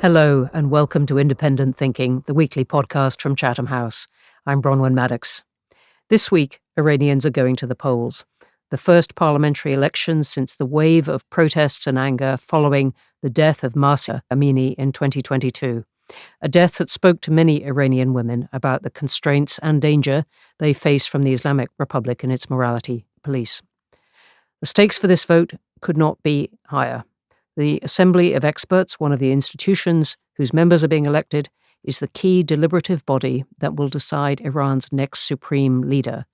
Hello and welcome to Independent Thinking, the weekly podcast from Chatham House. I'm Bronwyn Maddox. This week, Iranians are going to the polls. The first parliamentary elections since the wave of protests and anger following the death of Mahsa Amini in 2022. A death that spoke to many Iranian women about the constraints and danger they face from the Islamic Republic and its morality police. The stakes for this vote could not be higher. The Assembly of Experts, one of the institutions whose members are being elected, is the key deliberative body that will decide Iran's next supreme leader.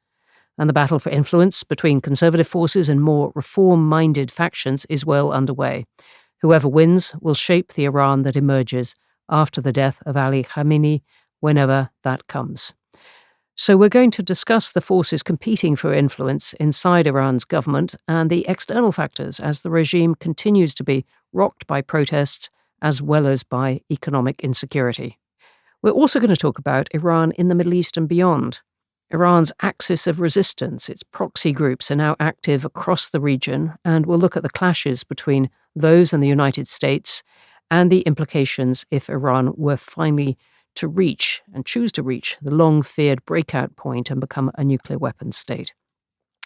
And the battle for influence between conservative forces and more reform-minded factions is well underway. Whoever wins will shape the Iran that emerges after the death of Ali Khamenei, whenever that comes. So we're going to discuss the forces competing for influence inside Iran's government and the external factors as the regime continues to be rocked by protests as well as by economic insecurity. We're also going to talk about Iran in the Middle East and beyond. Iran's axis of resistance, its proxy groups, are now active across the region, and we'll look at the clashes between those and the United States and the implications if Iran were finally to reach and choose to reach the long-feared breakout point and become a nuclear weapons state.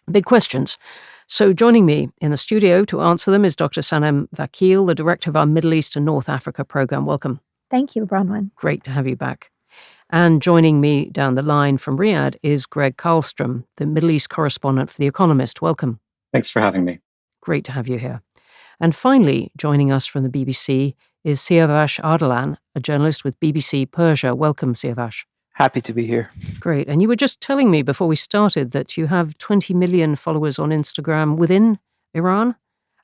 Big questions. So joining me in the studio to answer them is Dr. Sanam Vakil, the director of our Middle East and North Africa program. Welcome. Thank you, Bronwyn. Great to have you back. And joining me down the line from Riyadh is Greg Karlstrom, the Middle East correspondent for The Economist. Welcome. Thanks for having me. Great to have you here. And finally, joining us from the BBC is Siavash Ardalan, a journalist with BBC Persia. Welcome, Siavash. Happy to be here. Great. And you were just telling me before we started that you have 20 million followers on Instagram within Iran,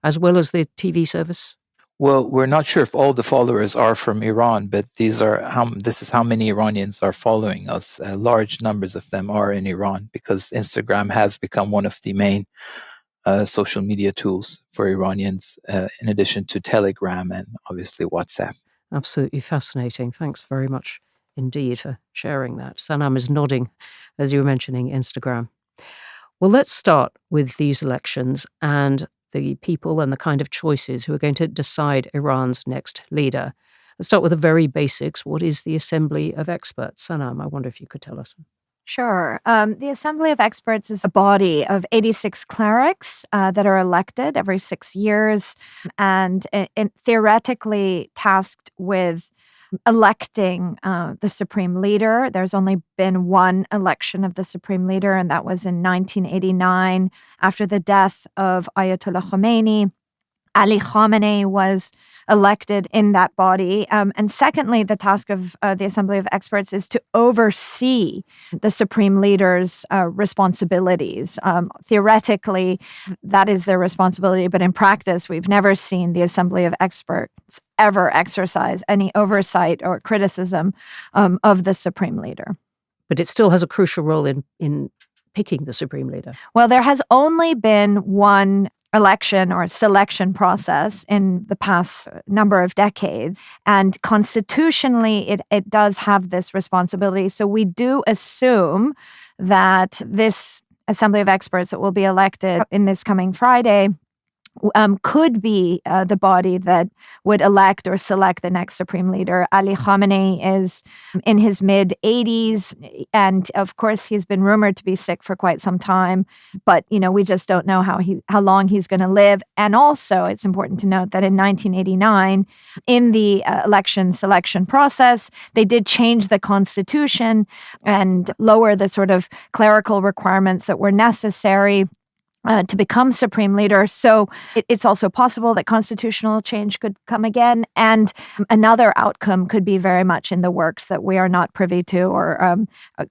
as well as the TV service? Well, we're not sure if all the followers are from Iran, but this is how many Iranians are following us. Large numbers of them are in Iran because Instagram has become one of the main social media tools for Iranians, in addition to Telegram and obviously WhatsApp. Absolutely fascinating. Thanks very much indeed for sharing that. Sanam is nodding as you were mentioning Instagram. Well, let's start with these elections and the people and the kind of choices who are going to decide Iran's next leader. Let's start with the very basics. What is the Assembly of Experts? Sanam, I wonder if you could tell us. Sure. The Assembly of Experts is a body of 86 clerics that are elected every 6 years and theoretically tasked with electing the supreme leader. There's only been one election of the supreme leader, and that was in 1989 after the death of Ayatollah Khomeini. Ali Khamenei was elected in that body. And secondly, the task of the Assembly of Experts is to oversee the supreme leader's responsibilities. Theoretically, that is their responsibility, but in practice, we've never seen the Assembly of Experts ever exercise any oversight or criticism of the supreme leader. But it still has a crucial role in picking the supreme leader. Well, there has only been one election or selection process in the past number of decades. And constitutionally, it does have this responsibility. So we do assume that this Assembly of Experts that will be elected in this coming Friday could be the body that would elect or select the next supreme leader. Ali Khamenei is in his mid-80s, and of course he's been rumored to be sick for quite some time, but we just don't know how long he's going to live. And also, it's important to note that in 1989, in the election selection process, they did change the constitution and lower the sort of clerical requirements that were necessary to become supreme leader. So it's also possible that constitutional change could come again. And another outcome could be very much in the works that we are not privy to or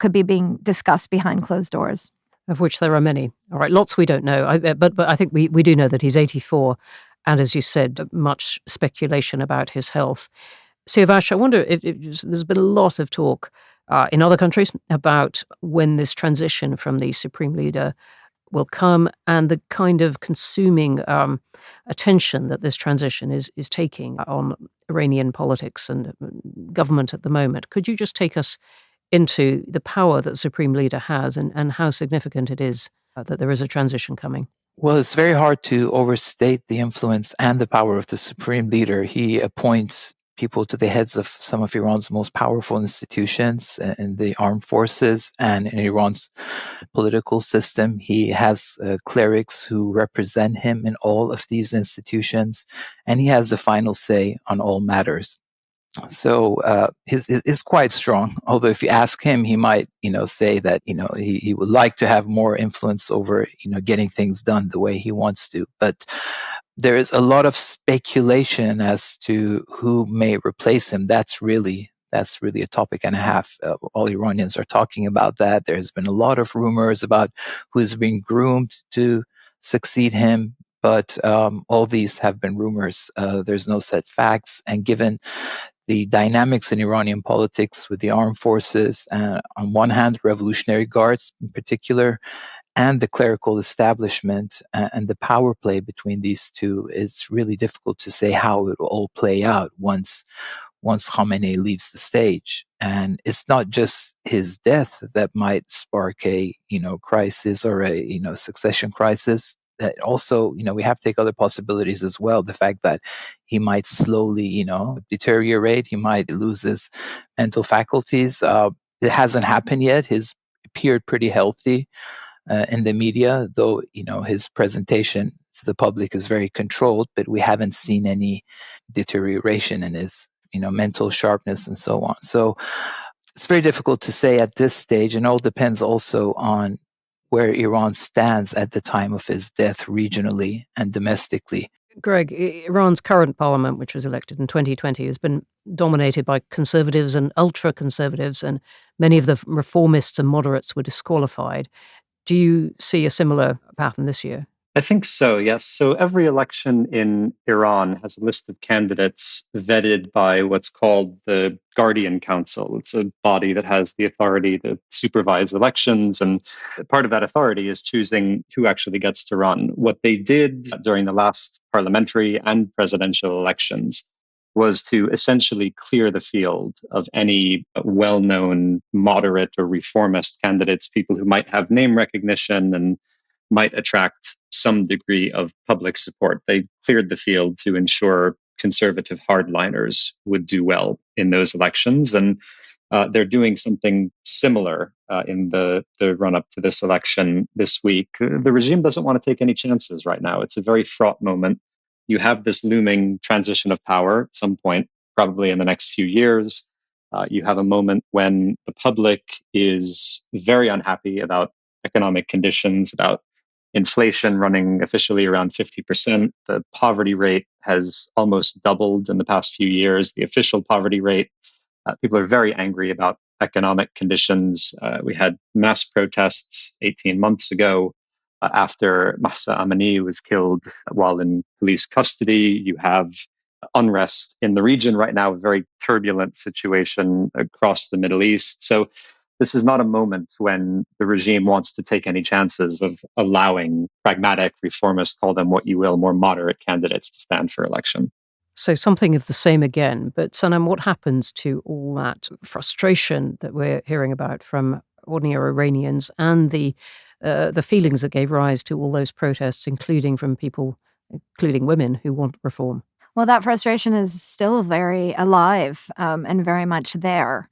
could be being discussed behind closed doors. Of which there are many. All right, lots we don't know. But I think we do know that he's 84. And as you said, much speculation about his health. Siavash, I wonder if there's been a lot of talk in other countries about when this transition from the supreme leader will come and the kind of consuming attention that this transition is taking on Iranian politics and government at the moment. Could you just take us into the power that the supreme leader has and how significant it is that there is a transition coming? Well, it's very hard to overstate the influence and the power of the supreme leader. He appoints people to the heads of some of Iran's most powerful institutions in the armed forces and in Iran's political system. He has clerics who represent him in all of these institutions, and he has the final say on all matters. So his is quite strong. Although if you ask him, he might, say that, he would like to have more influence over, getting things done the way he wants to. But there is a lot of speculation as to who may replace him. That's really a topic and a half. All Iranians are talking about that. There's been a lot of rumors about who's being groomed to succeed him. But all these have been rumors. There's no set facts. And given the dynamics in Iranian politics with the armed forces, on one hand, Revolutionary Guards in particular, and the clerical establishment and the power play between these two, it's really difficult to say how it will all play out once Khamenei leaves the stage. And it's not just his death that might spark a, crisis or a, succession crisis. That also, we have to take other possibilities as well. The fact that he might slowly, deteriorate, he might lose his mental faculties. It hasn't happened yet. He's appeared pretty healthy in the media, though, his presentation to the public is very controlled, but we haven't seen any deterioration in his, mental sharpness and so on. So it's very difficult to say at this stage, and all depends also on where Iran stands at the time of his death regionally and domestically. Greg, Iran's current parliament, which was elected in 2020, has been dominated by conservatives and ultra-conservatives, and many of the reformists and moderates were disqualified. Do you see a similar pattern this year? I think so, yes. So every election in Iran has a list of candidates vetted by what's called the Guardian Council. It's a body that has the authority to supervise elections, and part of that authority is choosing who actually gets to run. What they did during the last parliamentary and presidential elections was to essentially clear the field of any well-known moderate or reformist candidates, people who might have name recognition and might attract some degree of public support. They cleared the field to ensure conservative hardliners would do well in those elections. And they're doing something similar in the run-up to this election this week. The regime doesn't want to take any chances right now. It's a very fraught moment. You have this looming transition of power at some point, probably in the next few years. You have a moment when the public is very unhappy about economic conditions, about inflation running officially around 50%. The poverty rate has almost doubled in the past few years. The official poverty rate, people are very angry about economic conditions. We had mass protests 18 months ago after Mahsa Amini was killed while in police custody. You have unrest in the region right now, a very turbulent situation across the Middle East. So this is not a moment when the regime wants to take any chances of allowing pragmatic reformists, call them what you will, more moderate candidates to stand for election. So something of the same again. But Sanam, what happens to all that frustration that we're hearing about from ordinary Iranians and the feelings that gave rise to all those protests, including from people, including women who want reform? Well, that frustration is still very alive and very much there.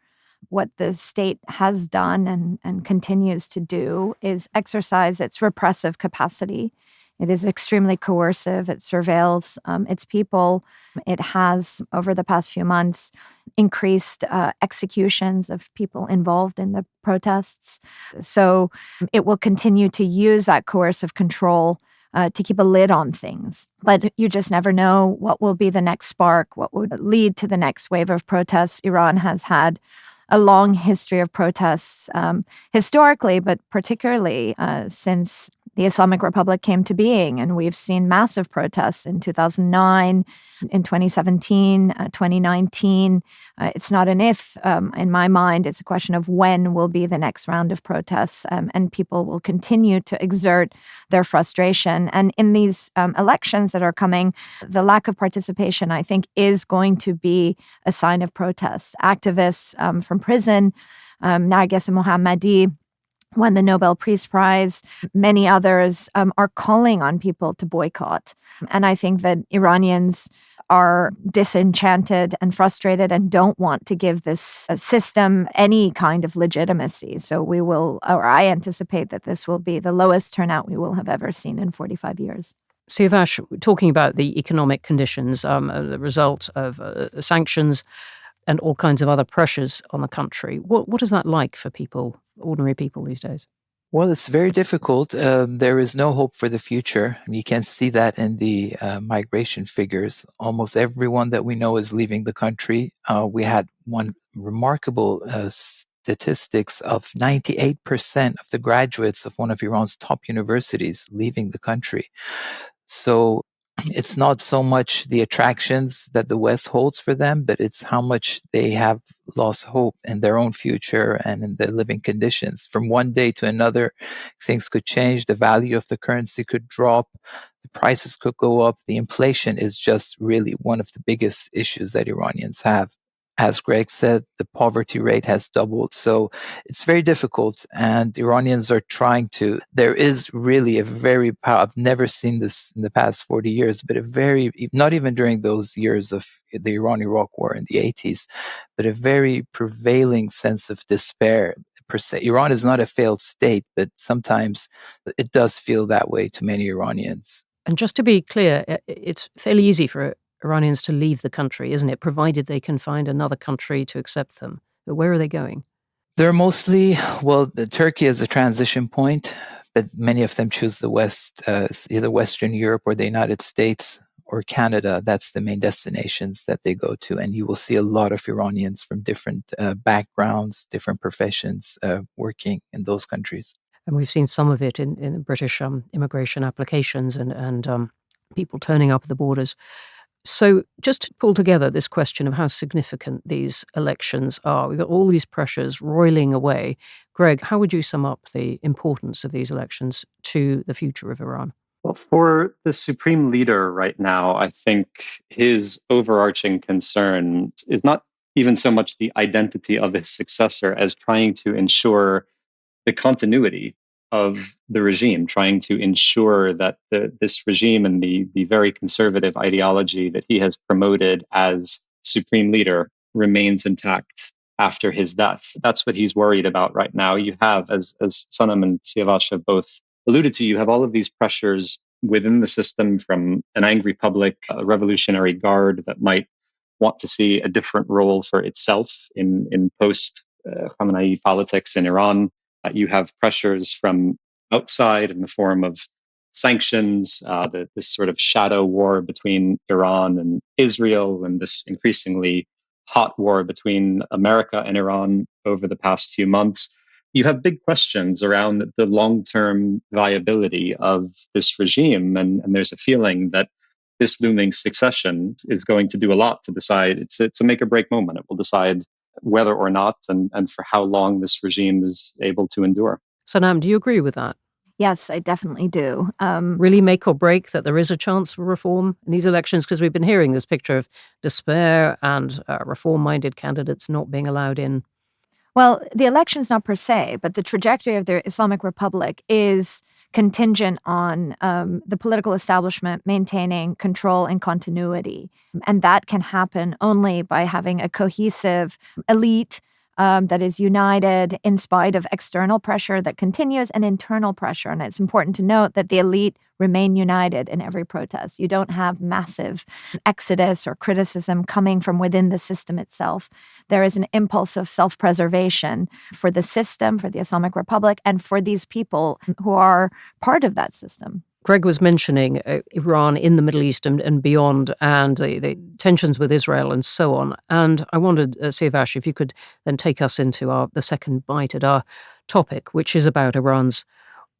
What the state has done and continues to do is exercise its repressive capacity. It is extremely coercive. It surveils its people. It has, over the past few months, increased executions of people involved in the protests. So it will continue to use that coercive control to keep a lid on things. But you just never know what will be the next spark, what would lead to the next wave of protests. Iran has had a long history of protests historically, but particularly since the Islamic Republic came to being. And we've seen massive protests in 2009, in 2017, 2019. It's not an if, in my mind. It's a question of when will be the next round of protests. And people will continue to exert their frustration. And in these elections that are coming, the lack of participation, I think, is going to be a sign of protest. Activists from prison, Narges Mohammadi won the Nobel Peace Prize. Many others are calling on people to boycott. And I think that Iranians are disenchanted and frustrated and don't want to give this system any kind of legitimacy. So I anticipate that this will be the lowest turnout we will have ever seen in 45 years. Siavash, talking about the economic conditions, the result of sanctions and all kinds of other pressures on the country, what is that like for people, ordinary people these days? Well, it's very difficult. There is no hope for the future. You can see that in the migration figures. Almost everyone that we know is leaving the country. We had one remarkable statistics of 98% of the graduates of one of Iran's top universities leaving the country. So it's not so much the attractions that the West holds for them, but it's how much they have lost hope in their own future and in their living conditions. From one day to another, things could change. The value of the currency could drop. The prices could go up. The inflation is just really one of the biggest issues that Iranians have. As Greg said, the poverty rate has doubled. So it's very difficult. And Iranians are trying to, there is really I've never seen this in the past 40 years, but not even during those years of the Iran-Iraq war in the 80s, but a very prevailing sense of despair. Iran is not a failed state, but sometimes it does feel that way to many Iranians. And just to be clear, it's fairly easy for Iranians to leave the country, isn't it? Provided they can find another country to accept them. But where are they going? They're mostly, Turkey is a transition point, but many of them choose the West, either Western Europe or the United States or Canada. That's the main destinations that they go to. And you will see a lot of Iranians from different backgrounds, different professions working in those countries. And we've seen some of it in British immigration applications and people turning up at the borders. So just to pull together this question of how significant these elections are, we've got all these pressures roiling away. Greg, how would you sum up the importance of these elections to the future of Iran? Well, for the supreme leader right now, I think his overarching concern is not even so much the identity of his successor as trying to ensure the continuity of the regime, trying to ensure that this regime and the very conservative ideology that he has promoted as supreme leader remains intact after his death. That's what he's worried about right now. You have, as Sanam and Siavash have both alluded to, you have all of these pressures within the system from an angry public, a revolutionary guard that might want to see a different role for itself in post Khamenei politics in Iran. You have pressures from outside in the form of sanctions, this sort of shadow war between Iran and Israel, and this increasingly hot war between America and Iran over the past few months. You have big questions around the long-term viability of this regime, and there's a feeling that this looming succession is going to do a lot to decide. It's a make or break moment. It will decide whether or not and for how long this regime is able to endure. Sanam, do you agree with that? Yes, I definitely do. Really make or break that there is a chance for reform in these elections? Because we've been hearing this picture of despair and reform-minded candidates not being allowed in. Well, the elections not per se, but the trajectory of the Islamic Republic is contingent on the political establishment maintaining control and continuity. And that can happen only by having a cohesive elite that is united in spite of external pressure that continues and internal pressure. And it's important to note that the elite remain united in every protest. You don't have massive exodus or criticism coming from within the system itself. There is an impulse of self-preservation for the system, for the Islamic Republic, and for these people who are part of that system. Greg was mentioning Iran in the Middle East and beyond, and the tensions with Israel and so on. And I wondered, Siavash, if you could then take us into the second bite at our topic, which is about Iran's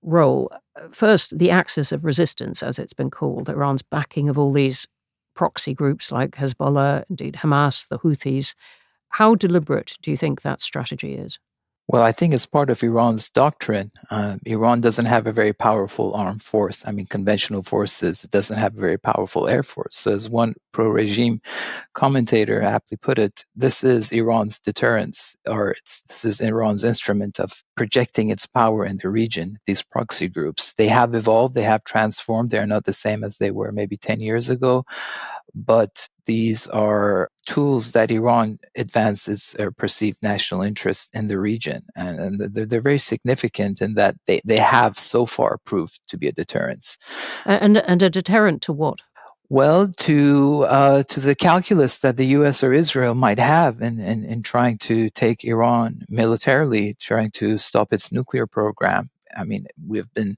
role. First, the axis of resistance, as it's been called, Iran's backing of all these proxy groups like Hezbollah, indeed Hamas, the Houthis. How deliberate do you think that strategy is? Well, I think it's part of Iran's doctrine. Iran doesn't have a very powerful armed force. I mean, conventional forces. It doesn't have a very powerful air force. So as one pro-regime commentator aptly put it, this is Iran's deterrence, or this is Iran's instrument of projecting its power in the region. These proxy groups, they have evolved, they have transformed. They're not the same as they were maybe 10 years ago. But these are tools that Iran advances or perceived national interest in the region. And they're very significant in that they have so far proved to be a deterrence. And a deterrent to what? Well, to the calculus that the U.S. or Israel might have in trying to take Iran militarily, trying to stop its nuclear program. I mean, we've been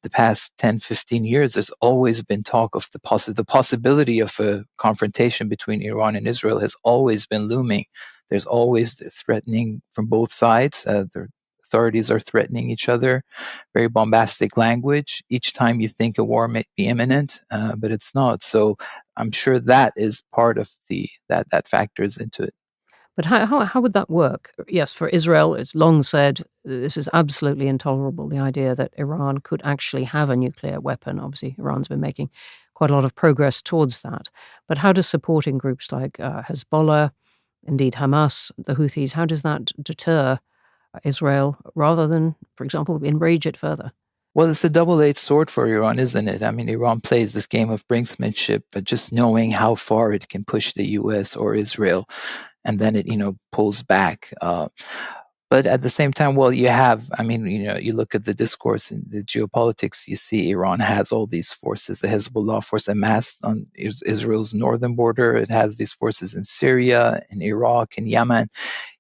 the past 10, 15 years, there's always been talk of the possibility of a confrontation between Iran and Israel has always been looming. There's always threatening from both sides. The authorities are threatening each other, very bombastic language. Each time you think a war may be imminent, but it's not. So I'm sure that is part of that factors into it. But how would that work? Yes, for Israel, it's long said this is absolutely intolerable, the idea that Iran could actually have a nuclear weapon. Obviously, Iran's been making quite a lot of progress towards that. But how does supporting groups like Hezbollah, indeed Hamas, the Houthis, how does that deter Israel rather than, for example, enrage it further? Well, it's a double-edged sword for Iran, isn't it? I mean, Iran plays this game of brinksmanship, but just knowing how far it can push the U.S. or Israel, and then it, pulls back. But at the same time, well, you look at the discourse in the geopolitics, you see Iran has all these forces, the Hezbollah force amassed on Israel's northern border. It has these forces in Syria, in Iraq, in Yemen.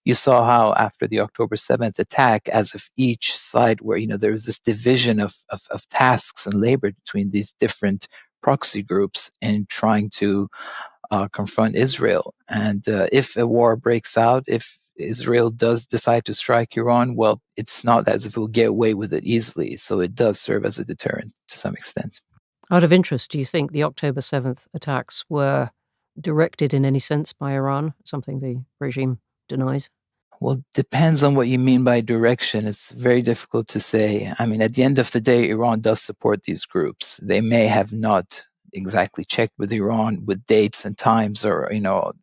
You saw how after the October 7th attack, as if each side where, there was this division of tasks and labor between these different proxy groups in trying to confront Israel. And if a war breaks out, if Israel does decide to strike Iran, well, it's not as if it will get away with it easily. So it does serve as a deterrent to some extent. Out of interest, do you think the October 7th attacks were directed in any sense by Iran, something the regime denies? Well, depends on what you mean by direction. It's very difficult to say. I mean, at the end of the day, Iran does support these groups. They may have not exactly checked with Iran with dates and times or,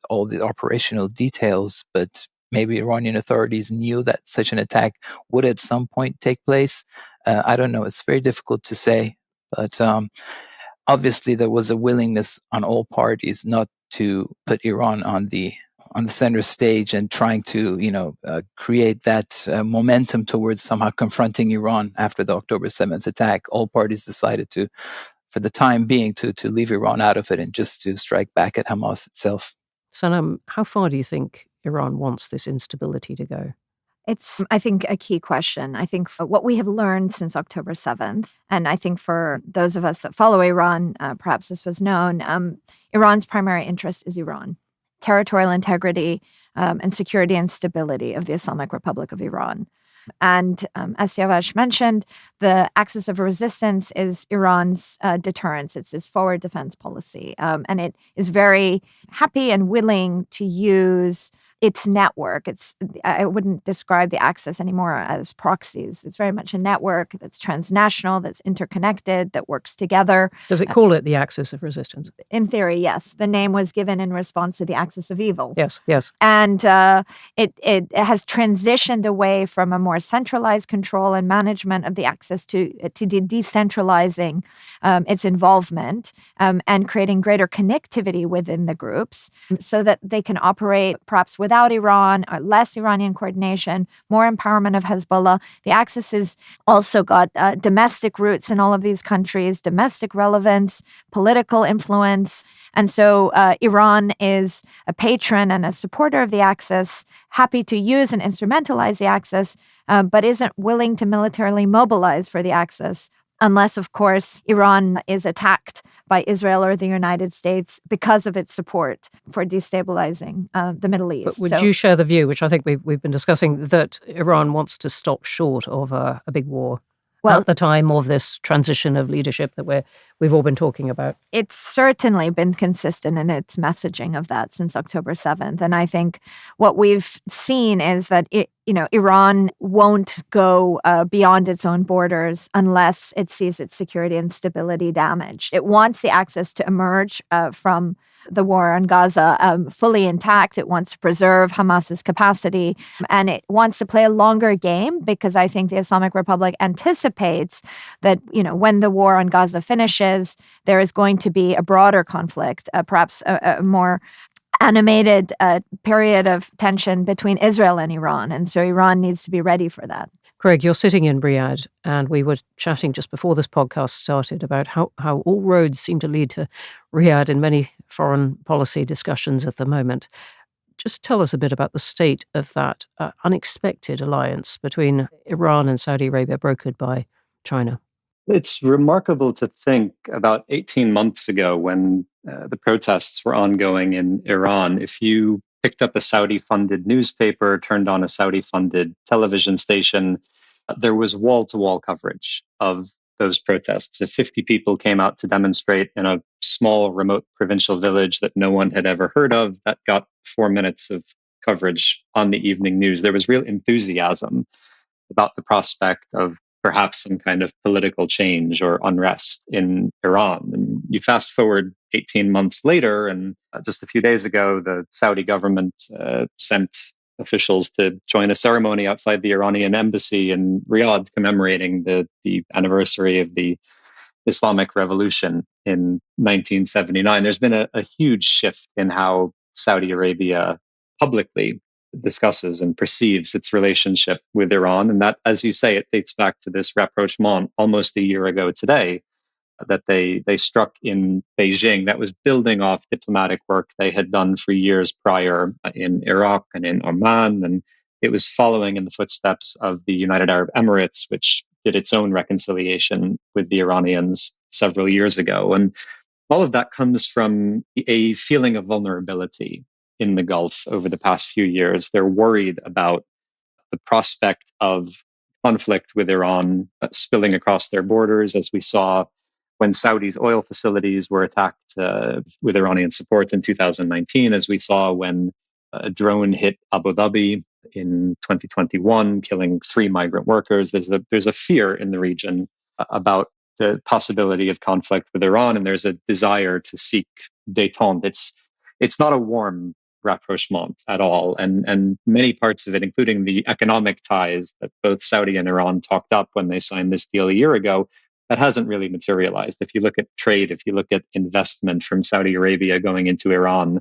all the operational details, but maybe Iranian authorities knew that such an attack would at some point take place. I don't know. It's very difficult to say. But obviously, there was a willingness on all parties not to put Iran on the center stage and trying to, create that momentum towards somehow confronting Iran after the October 7th attack. All parties decided to, for the time being, to leave Iran out of it and just to strike back at Hamas itself. Salam, how far do you think Iran wants this instability to go? It's, I think, a key question. I think for what we have learned since October 7th, and I think for those of us that follow Iran, perhaps this was known, Iran's primary interest is Iran. Territorial integrity and security and stability of the Islamic Republic of Iran. And as Siavash mentioned, the axis of resistance is Iran's deterrence. It's its forward defense policy. And it is very happy and willing to use its network. I wouldn't describe the axis anymore as proxies. It's very much a network that's transnational, that's interconnected, that works together. Does it call it the axis of resistance? In theory, yes. The name was given in response to the axis of evil. Yes. And it has transitioned away from a more centralized control and management of the axis to decentralizing its involvement and creating greater connectivity within the groups so that they can operate perhaps without Iran, less Iranian coordination, more empowerment of Hezbollah. The axis has also got domestic roots in all of these countries, domestic relevance, political influence. And so Iran is a patron and a supporter of the axis, happy to use and instrumentalize the axis, but isn't willing to militarily mobilize for the axis unless, of course, Iran is attacked by Israel or the United States because of its support for destabilizing the Middle East. But would you share the view, which I think we've been discussing, that Iran wants to stop short of a big war at the time of this transition of leadership that we've all been talking about? It's certainly been consistent in its messaging of that since October 7th. And I think what we've seen is that Iran won't go beyond its own borders unless it sees its security and stability damaged. It wants the access to emerge from the war on Gaza fully intact. It wants to preserve Hamas's capacity, and it wants to play a longer game because I think the Islamic Republic anticipates that, when the war on Gaza finishes, there is going to be a broader conflict, perhaps a more animated period of tension between Israel and Iran. And so Iran needs to be ready for that. Greg, you're sitting in Riyadh, and we were chatting just before this podcast started about how all roads seem to lead to Riyadh in many foreign policy discussions at the moment. Just tell us a bit about the state of that unexpected alliance between Iran and Saudi Arabia brokered by China. It's remarkable to think about 18 months ago when the protests were ongoing in Iran, if you picked up a Saudi-funded newspaper, turned on a Saudi-funded television station, there was wall-to-wall coverage of those protests. If 50 people came out to demonstrate in a small, remote provincial village that no one had ever heard of, that got 4 minutes of coverage on the evening news. There was real enthusiasm about the prospect of perhaps some kind of political change or unrest in Iran. And you fast forward 18 months later, and just a few days ago, the Saudi government sent officials to join a ceremony outside the Iranian embassy in Riyadh commemorating the anniversary of the Islamic Revolution in 1979. There's been a huge shift in how Saudi Arabia publicly discusses and perceives its relationship with Iran. And that, as you say, it dates back to this rapprochement almost a year ago today that they struck in Beijing that was building off diplomatic work they had done for years prior in Iraq and in Oman. And it was following in the footsteps of the United Arab Emirates, which did its own reconciliation with the Iranians several years ago. And all of that comes from a feeling of vulnerability in the Gulf over the past few years. They're worried about the prospect of conflict with Iran spilling across their borders, as we saw when Saudi's oil facilities were attacked with Iranian support in 2019, as we saw when a drone hit Abu Dhabi in 2021, killing 3 migrant workers. There's a fear in the region about the possibility of conflict with Iran, and there's a desire to seek détente. It's not a warm rapprochement at all, and many parts of it, including the economic ties that both Saudi and Iran talked up when they signed this deal a year ago, that hasn't really materialized. If you look at trade, if you look at investment from Saudi Arabia going into Iran,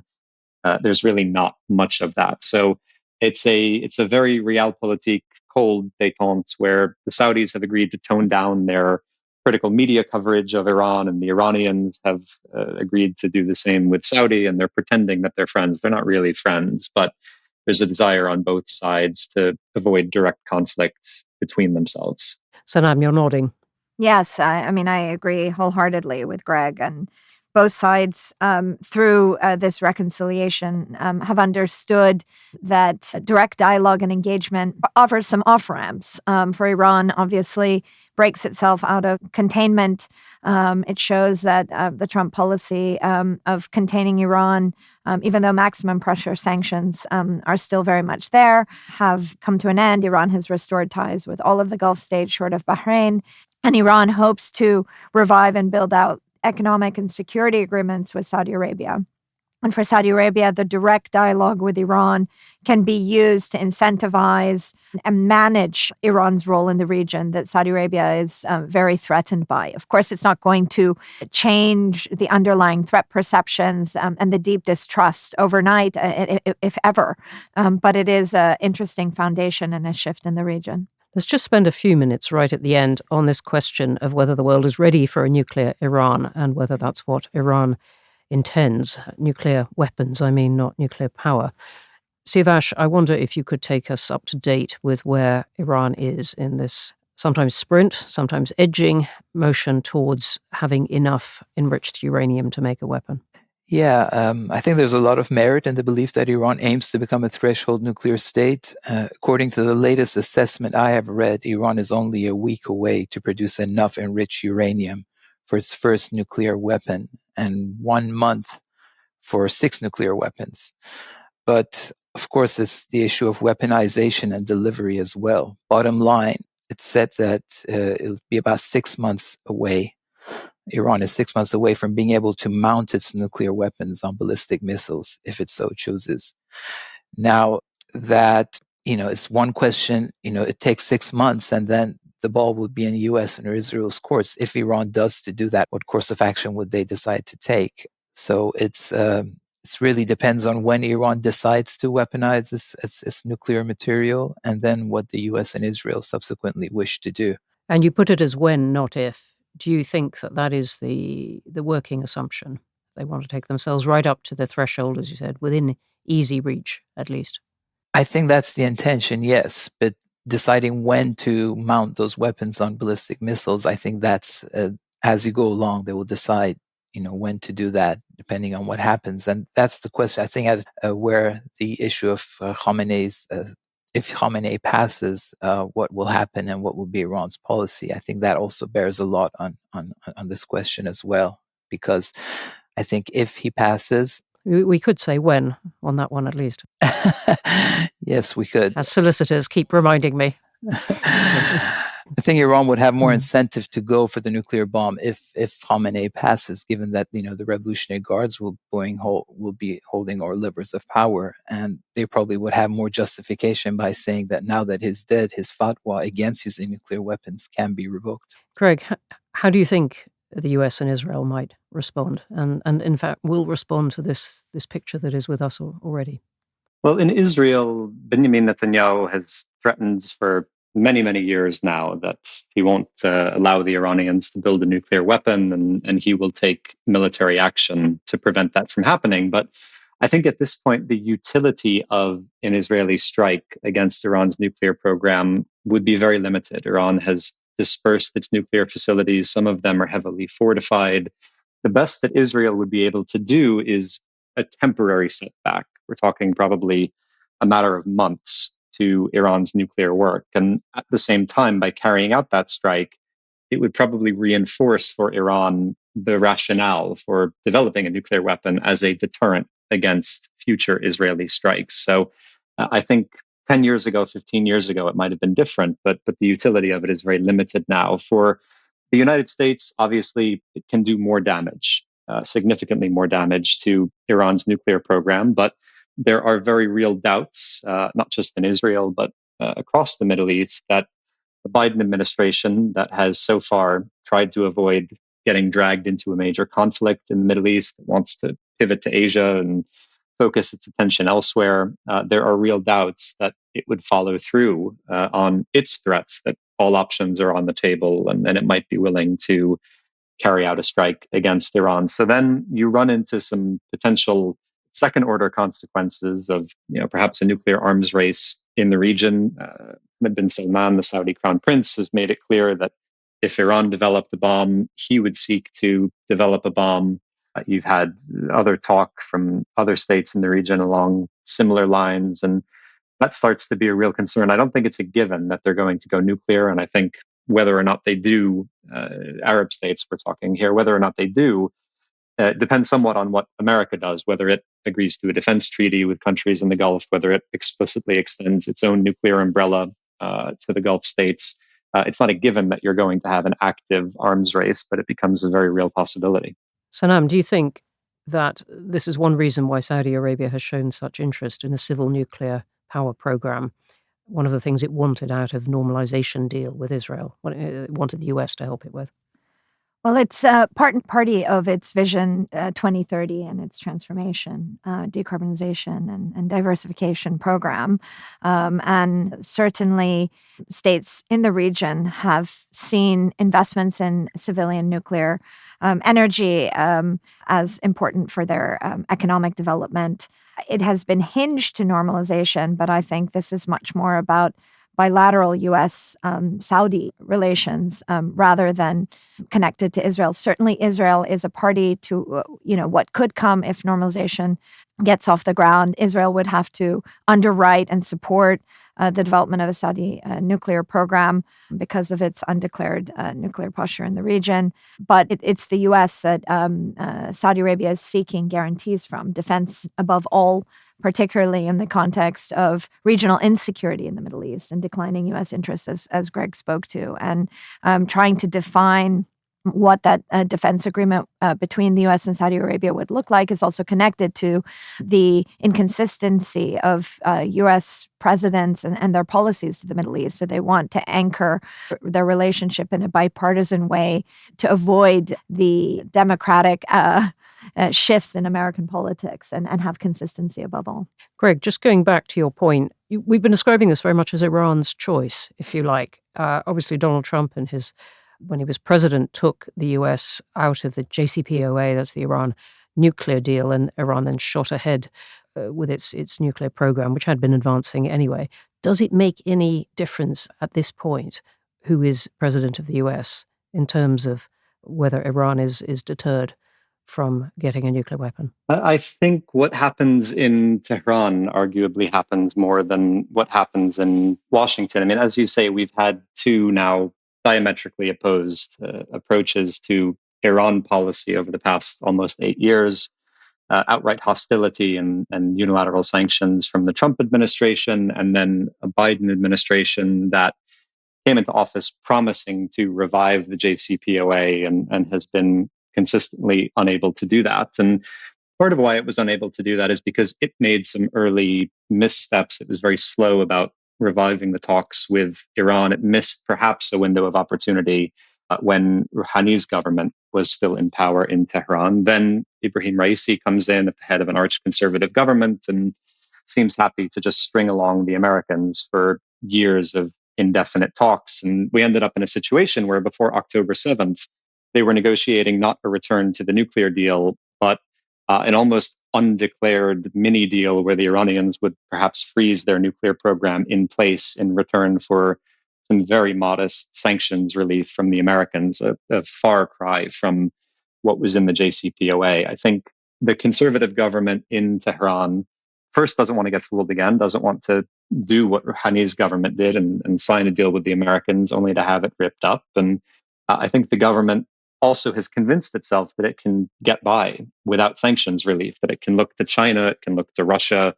there's really not much of that. So it's a very realpolitik, cold détente where the Saudis have agreed to tone down their critical media coverage of Iran, and the Iranians have agreed to do the same with Saudi, and they're pretending that they're friends. They're not really friends, but there's a desire on both sides to avoid direct conflict between themselves. Sanam, you're nodding. Yes, I mean, I agree wholeheartedly with Greg. And both sides, through this reconciliation, have understood that direct dialogue and engagement offers some off-ramps. For Iran, obviously, breaks itself out of containment. It shows that the Trump policy of containing Iran, even though maximum pressure sanctions are still very much there, have come to an end. Iran has restored ties with all of the Gulf states short of Bahrain. And Iran hopes to revive and build out economic and security agreements with Saudi Arabia. And for Saudi Arabia, the direct dialogue with Iran can be used to incentivize and manage Iran's role in the region that Saudi Arabia is very threatened by. Of course, it's not going to change the underlying threat perceptions and the deep distrust overnight, if ever. But it is an interesting foundation and a shift in the region. Let's just spend a few minutes right at the end on this question of whether the world is ready for a nuclear Iran and whether that's what Iran intends. Nuclear weapons, I mean, not nuclear power. Siavash, I wonder if you could take us up to date with where Iran is in this sometimes sprint, sometimes edging motion towards having enough enriched uranium to make a weapon. Yeah, I think there's a lot of merit in the belief that Iran aims to become a threshold nuclear state. According to the latest assessment I have read, Iran is only a week away to produce enough enriched uranium for its first nuclear weapon and 1 month for 6 nuclear weapons. But of course, it's the issue of weaponization and delivery as well. Bottom line, it's said that it'll be about 6 months away. Iran is 6 months away from being able to mount its nuclear weapons on ballistic missiles if it so chooses. Now, that, it's one question, it takes 6 months and then the ball would be in the US and Israel's courts. If Iran does to do that, what course of action would they decide to take? So it really depends on when Iran decides to weaponize its nuclear material and then what the US and Israel subsequently wish to do. And you put it as when, not if. Do you think that is the working assumption? They want to take themselves right up to the threshold, as you said, within easy reach, at least. I think that's the intention, yes. But deciding when to mount those weapons on ballistic missiles, I think that's, as you go along, they will decide, when to do that, depending on what happens. And that's the question, I think, where the issue of Khamenei's, if Khamenei passes, what will happen and what will be Iran's policy. I think that also bears a lot on this question as well, because I think if he passes... We could say when on that one, at least. Yes, we could. As solicitors keep reminding me. I think Iran would have more incentive to go for the nuclear bomb if Khamenei passes, given that the Revolutionary Guards will be holding our levers of power, and they probably would have more justification by saying that now that he's dead, his fatwa against using nuclear weapons can be revoked. Craig, how do you think the US and Israel might respond, and in fact will respond to this picture that is with us already? Well, in Israel, Benjamin Netanyahu has threatened for many, many years now that he won't allow the Iranians to build a nuclear weapon, and he will take military action to prevent that from happening. But I think at this point, the utility of an Israeli strike against Iran's nuclear program would be very limited. Iran has dispersed its nuclear facilities. Some of them are heavily fortified. The best that Israel would be able to do is a temporary setback. We're talking probably a matter of months to Iran's nuclear work. And at the same time, by carrying out that strike, it would probably reinforce for Iran the rationale for developing a nuclear weapon as a deterrent against future Israeli strikes. So I think 10 years ago, 15 years ago, it might have been different, but the utility of it is very limited now. For the United States, obviously, it can do more damage, significantly more damage to Iran's nuclear program. But there are very real doubts, not just in Israel, but across the Middle East, that the Biden administration that has so far tried to avoid getting dragged into a major conflict in the Middle East, wants to pivot to Asia and focus its attention elsewhere. There are real doubts that it would follow through on its threats, that all options are on the table, and it might be willing to carry out a strike against Iran. So then you run into some potential second order consequences of perhaps a nuclear arms race in the region. Mohammed bin Salman, the Saudi crown prince, has made it clear that if Iran developed a bomb, he would seek to develop a bomb. You've had other talk from other states in the region along similar lines, and that starts to be a real concern. I don't think it's a given that they're going to go nuclear, and I think whether or not they do, Arab states we're talking here, whether or not they do, depends somewhat on what America does, whether it agrees to a defense treaty with countries in the Gulf, whether it explicitly extends its own nuclear umbrella to the Gulf states. It's not a given that you're going to have an active arms race, but it becomes a very real possibility. Sanam, do you think that this is one reason why Saudi Arabia has shown such interest in a civil nuclear power program? One of the things it wanted out of normalization deal with Israel, it wanted the US to help it with. Well, it's part and party of its Vision 2030 and its transformation, decarbonization and diversification program. And certainly states in the region have seen investments in civilian nuclear energy as important for their economic development. It has been hinged to normalization, but I think this is much more about bilateral U.S.-Saudi relations rather than connected to Israel. Certainly, Israel is a party to what could come if normalization gets off the ground. Israel would have to underwrite and support the development of a Saudi nuclear program because of its undeclared nuclear posture in the region. But it's the U.S. that Saudi Arabia is seeking guarantees from, defense above all particularly in the context of regional insecurity in the Middle East and declining U.S. interests, as Greg spoke to, and trying to define what that defense agreement between the U.S. and Saudi Arabia would look like is also connected to the inconsistency of U.S. presidents and their policies to the Middle East. So they want to anchor their relationship in a bipartisan way to avoid the democratic shifts in American politics and have consistency above all. Greg, just going back to your point, we've been describing this very much as Iran's choice, if you like. Obviously, Donald Trump when he was president, took the US out of the JCPOA, that's the Iran nuclear deal, and Iran then shot ahead with its nuclear program, which had been advancing anyway. Does it make any difference at this point who is president of the US in terms of whether Iran is deterred from getting a nuclear weapon? I think what happens in Tehran arguably happens more than what happens in Washington. I mean, as you say, we've had two now diametrically opposed approaches to Iran policy over the past almost 8 years. Outright hostility and unilateral sanctions from the Trump administration, and then a Biden administration that came into office promising to revive the JCPOA and has been consistently unable to do that. And part of why it was unable to do that is because it made some early missteps. It was very slow about reviving the talks with Iran. It missed perhaps a window of opportunity when Rouhani's government was still in power in Tehran. Then Ibrahim Raisi comes in at the head of an arch-conservative government and seems happy to just string along the Americans for years of indefinite talks. And we ended up in a situation where before October 7th, they were negotiating not a return to the nuclear deal, but an almost undeclared mini deal where the Iranians would perhaps freeze their nuclear program in place in return for some very modest sanctions relief from the Americans, a far cry from what was in the JCPOA. I think the conservative government in Tehran first doesn't want to get fooled again, doesn't want to do what Rouhani's government did and sign a deal with the Americans only to have it ripped up. And I think the government also has convinced itself that it can get by without sanctions relief, that it can look to China, it can look to Russia,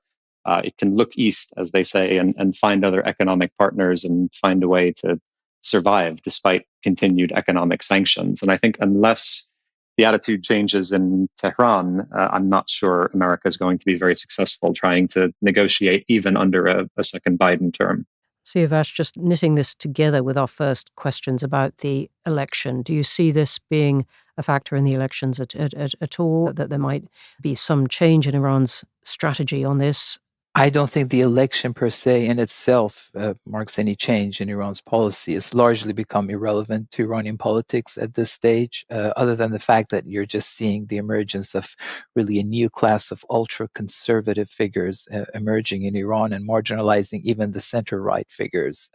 it can look east, as they say, and find other economic partners and find a way to survive despite continued economic sanctions. And I think unless the attitude changes in Tehran, I'm not sure America is going to be very successful trying to negotiate even under a second Biden term. Siavash, just knitting this together with our first questions about the election, do you see this being a factor in the elections at all, that there might be some change in Iran's strategy on this? I don't think the election per se in itself marks any change in Iran's policy. It's largely become irrelevant to Iranian politics at this stage, other than the fact that you're just seeing the emergence of really a new class of ultra-conservative figures emerging in Iran and marginalizing even the center-right figures,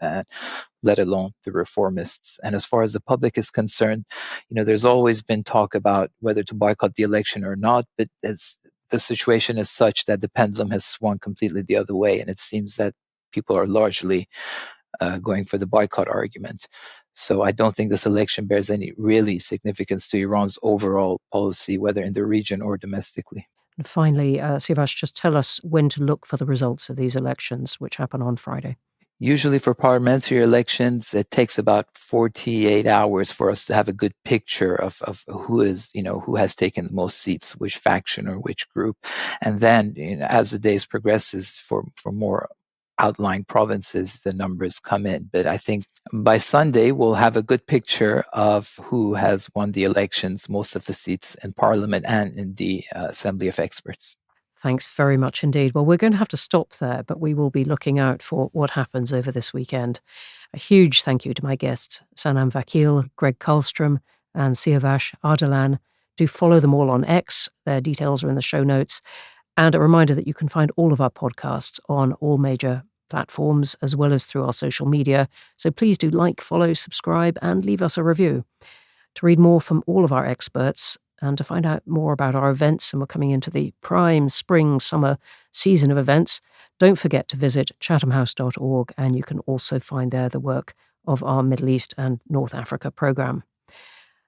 let alone the reformists. And as far as the public is concerned, there's always been talk about whether to boycott the election or not, but the situation is such that the pendulum has swung completely the other way, and it seems that people are largely going for the boycott argument. So I don't think this election bears any really significance to Iran's overall policy, whether in the region or domestically. And finally, Siavash, just tell us when to look for the results of these elections, which happen on Friday. Usually for parliamentary elections, it takes about 48 hours for us to have a good picture of who has taken the most seats, which faction or which group. And then as the days progresses for more outlying provinces, the numbers come in. But I think by Sunday, we'll have a good picture of who has won the elections, most of the seats in parliament and in the Assembly of Experts. Thanks very much indeed. Well, we're going to have to stop there, but we will be looking out for what happens over this weekend. A huge thank you to my guests, Sanam Vakil, Greg Karlstrom, and Siavash Ardalan. Do follow them all on X. Their details are in the show notes. And a reminder that you can find all of our podcasts on all major platforms, as well as through our social media. So please do like, follow, subscribe, and leave us a review. To read more from all of our experts, and to find out more about our events, and we're coming into the prime spring-summer season of events, don't forget to visit chathamhouse.org, and you can also find there the work of our Middle East and North Africa programme.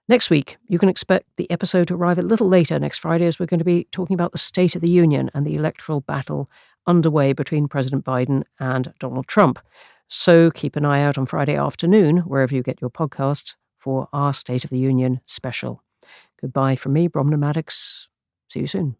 Next week, you can expect the episode to arrive a little later next Friday, as we're going to be talking about the State of the Union and the electoral battle underway between President Biden and Donald Trump. So keep an eye out on Friday afternoon, wherever you get your podcasts, for our State of the Union special. Goodbye from me, Bronwyn Maddox. See you soon.